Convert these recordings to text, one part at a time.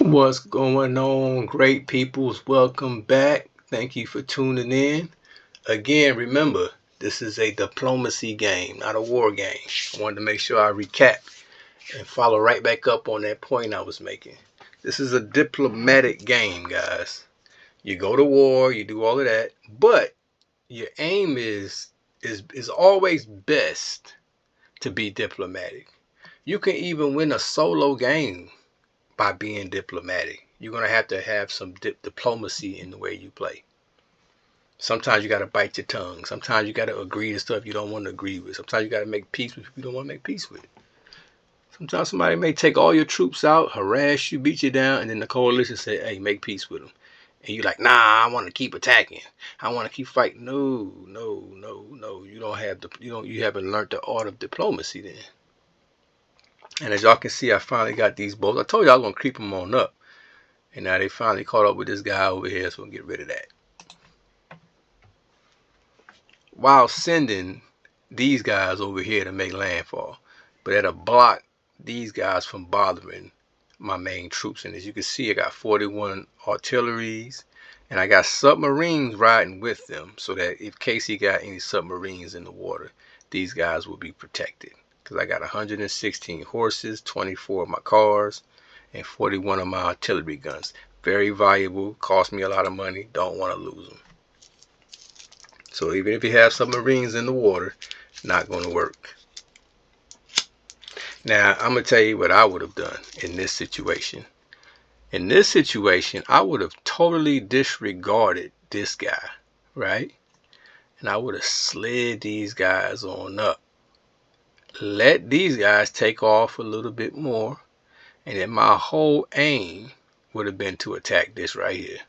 What's going on, great peoples? Welcome back. Thank you for tuning in. Again, remember, this is a diplomacy game, not a war game. I wanted to make sure I recap and follow right back up on that point I was making. This is a diplomatic game, guys. You go to war, you do all of that, but your aim is always best to be diplomatic. You can even win a solo game by being diplomatic. You're going to have some diplomacy in the way you play. Sometimes you got to bite your tongue. Sometimes you got to agree to stuff you don't want to agree with. Sometimes you got to make peace with people you don't want to make peace with. Sometimes somebody may take all your troops out, harass you, beat you down, and then the coalition say, hey, make peace with them. And you're like, nah, I want to keep attacking. I want to keep fighting. No. You haven't learned the art of diplomacy then. And as y'all can see, I finally got these boats. I told you I was going to creep them on up. And now they finally caught up with this guy over here, so we'll get rid of that. While sending these guys over here to make landfall. But that'll block these guys from bothering my main troops. And as you can see, I got 41 artilleries. And I got submarines riding with them, so that in case he got any submarines in the water, these guys will be protected. Because I got 116 horses, 24 of my cars, and 41 of my artillery guns. Very valuable, cost me a lot of money, don't want to lose them. So even if you have submarines in the water, not going to work. Now, I'm going to tell you what I would have done in this situation. In this situation, I would have totally disregarded this guy, right? And I would have slid these guys on up. Let these guys take off a little bit more. And then my whole aim would have been to attack this right here.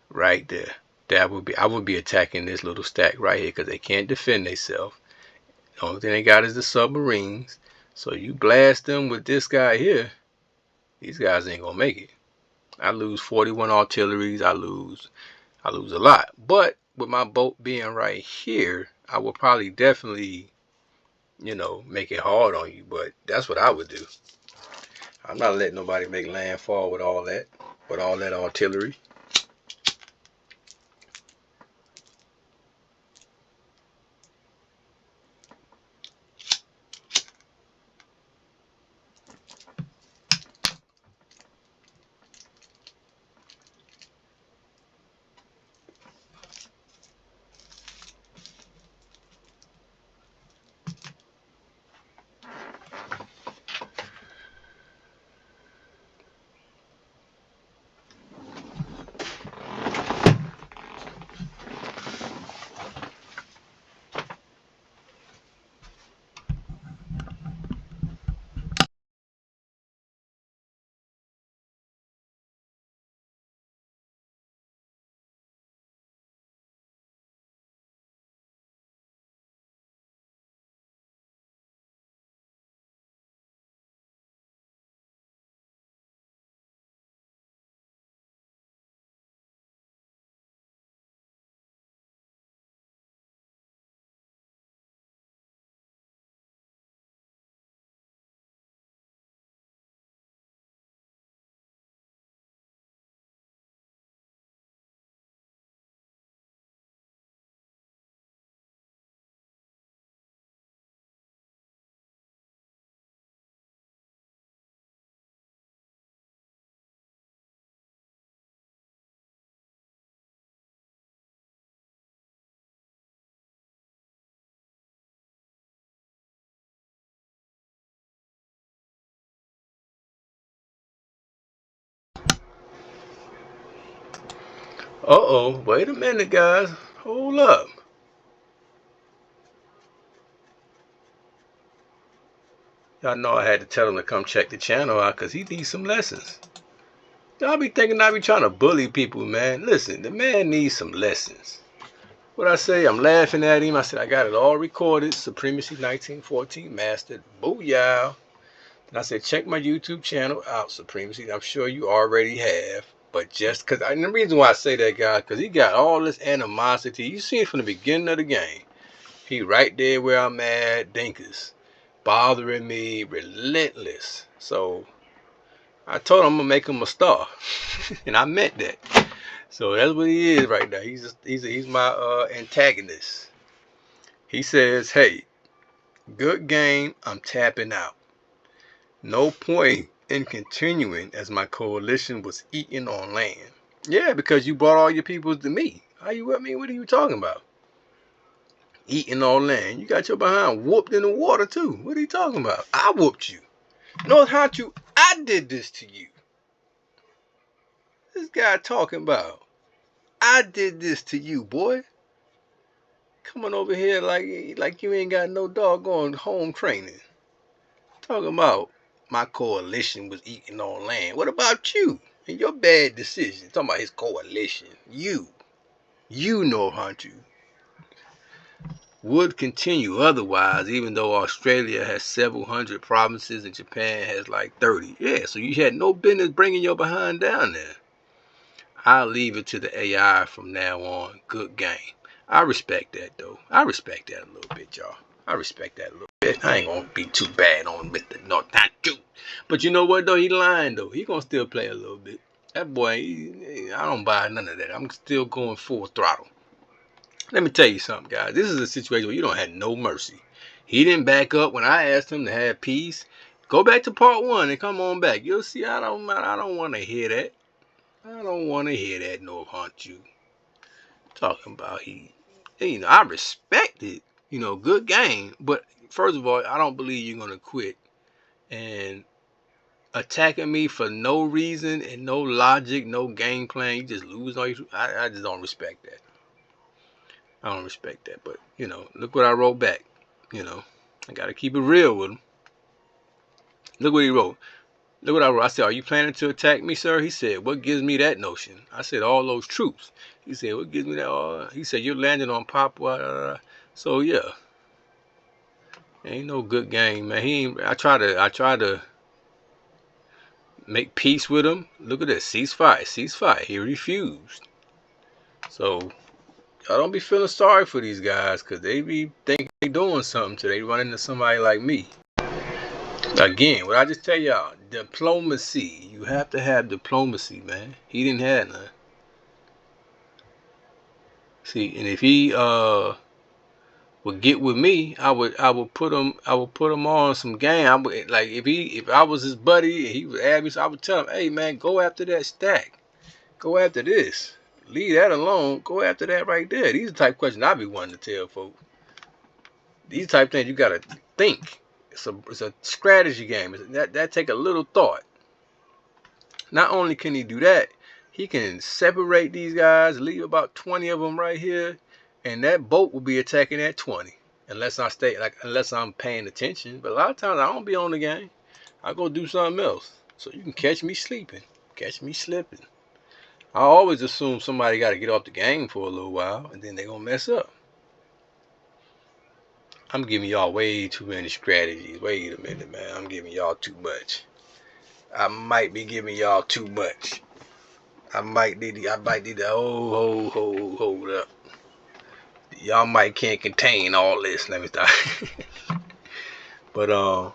Right there. I would be attacking this little stack right here because they can't defend themselves. The only thing they got is the submarines. So you blast them with this guy here, these guys ain't gonna make it. I lose 41 artilleries. I lose a lot. But with my boat being right here, I will probably definitely, make it hard on you. But that's what I would do. I'm not letting nobody make landfall with all that artillery. Uh-oh, wait a minute, guys. Hold up. Y'all know I had to tell him to come check the channel out because he needs some lessons. Y'all be thinking I be trying to bully people, man. Listen, the man needs some lessons. What I say, I'm laughing at him. I said, I got it all recorded. Supremacy 1914 mastered. Booyah. And I said, check my YouTube channel out, Supremacy. I'm sure you already have. But just because, and the reason why I say that, guys, because he got all this animosity. You see it from the beginning of the game. He right there where I'm at, Dinkers. Bothering me, relentless. So I told him I'm gonna make him a star, and I meant that. So that's what he is right now. He's my antagonist. He says, "Hey, good game. I'm tapping out. No point in continuing as my coalition was eating on land." Yeah, because you brought all your people to me. How you with me? What are you talking about? Eating on land. You got your behind whooped in the water too. What are you talking about? I whooped you. North Hanchu, I did this to you. This guy talking about, I did this to you, boy. Coming over here like you ain't got no doggone home training. Talking about my coalition was eating on land. What about you and your bad decision? Talking about his coalition. You know, Hanchu, would continue otherwise, even though Australia has several hundred provinces and Japan has like 30. Yeah, so you had no business bringing your behind down there. I'll leave it to the AI from now on. Good game. I respect that, though. I respect that a little bit, y'all. I respect that a little bit. I ain't gonna be too bad on Mr. North Hanchu. But you know what, though? He lying, though. He gonna still play a little bit. That boy, I don't buy none of that. I'm still going full throttle. Let me tell you something, guys. This is a situation where you don't have no mercy. He didn't back up when I asked him to have peace. Go back to part 1 and come on back. You'll see. I don't want to hear that. I don't want to hear that, North Hanchu. Talking about I respect it. Good game. But first of all, I don't believe you're gonna quit and attacking me for no reason and no logic, no game plan. You just lose all your. I just don't respect that. I don't respect that. But look what I wrote back. I gotta keep it real with him. Look what he wrote. Look what I wrote. I said, "Are you planning to attack me, sir?" He said, "What gives me that notion?" I said, "All those troops." He said, "What gives me that?" He said, "You're landing on Papua." So yeah, ain't no good game, man. I try to make peace with him. Look at this, ceasefire. He refused. So y'all don't be feeling sorry for these guys, cause they be thinking they doing something till they run into somebody like me. Again, what I just tell y'all, diplomacy. You have to have diplomacy, man. He didn't have none. See, and if he would get with me, I would put him on some game. I would, like, if I was his buddy and he would add me, so I would tell him, "Hey man, go after that stack. Go after this. Leave that alone. Go after that right there." These are the type of questions I be wanting to tell folks. These type of things you gotta think. It's a strategy game. That take a little thought. Not only can he do that, he can separate these guys, leave about 20 of them right here, and that boat will be attacking at 20. Unless I'm paying attention. But a lot of times I don't be on the game. I go do something else. So you can catch me sleeping, catch me slipping. I always assume somebody got to get off the game for a little while, and then they're gonna mess up. I'm giving y'all way too many strategies. Wait a minute, man. I'm giving y'all too much. I might be giving y'all too much. I might need to hold up. Y'all might can't contain all this. Let me start. But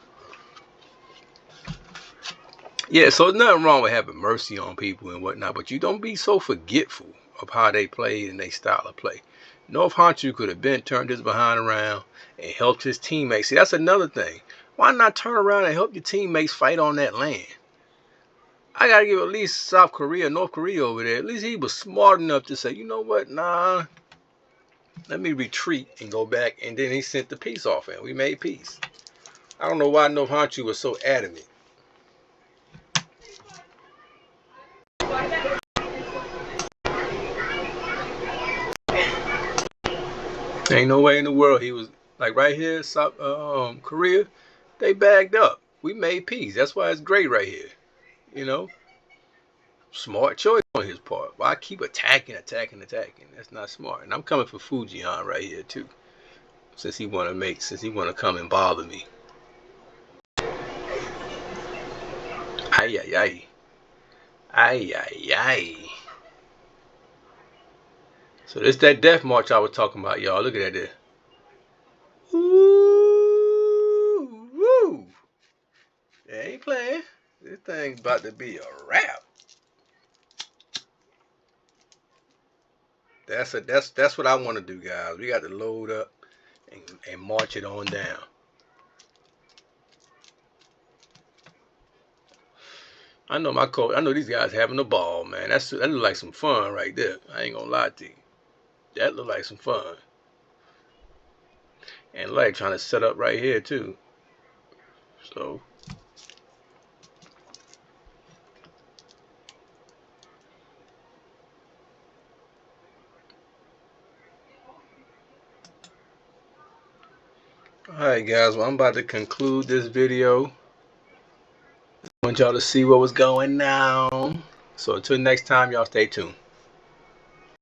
yeah, so there's nothing wrong with having mercy on people and whatnot, but you don't be so forgetful of how they played and their style of play. North Hanchu could have been turned his behind around and helped his teammates. See, that's another thing. Why not turn around and help your teammates fight on that land? I gotta give at least North Korea over there. At least he was smart enough to say, you know what, nah, let me retreat and go back. And then he sent the peace offering. We made peace. I don't know why North Hanchu was so adamant. Ain't no way in the world he was like right here, South Korea. They bagged up. We made peace. That's why it's great right here. Smart choice on his part. Why keep attacking? That's not smart. And I'm coming for Fujian right here too. Since he wanna come and bother me. Ay ay ay. Ay ay ay. So this that death march I was talking about, y'all. Look at that there. Woo, woo. They ain't playing. This thing's about to be a wrap. That's what I want to do, guys. We got to load up and march it on down. I know my coach. I know these guys having a ball, man. That look like some fun right there. I ain't gonna lie to you. That look like some fun. And like trying to set up right here too. So. Alright guys, well I'm about to conclude this video. I want y'all to see what was going on. So until next time, y'all stay tuned.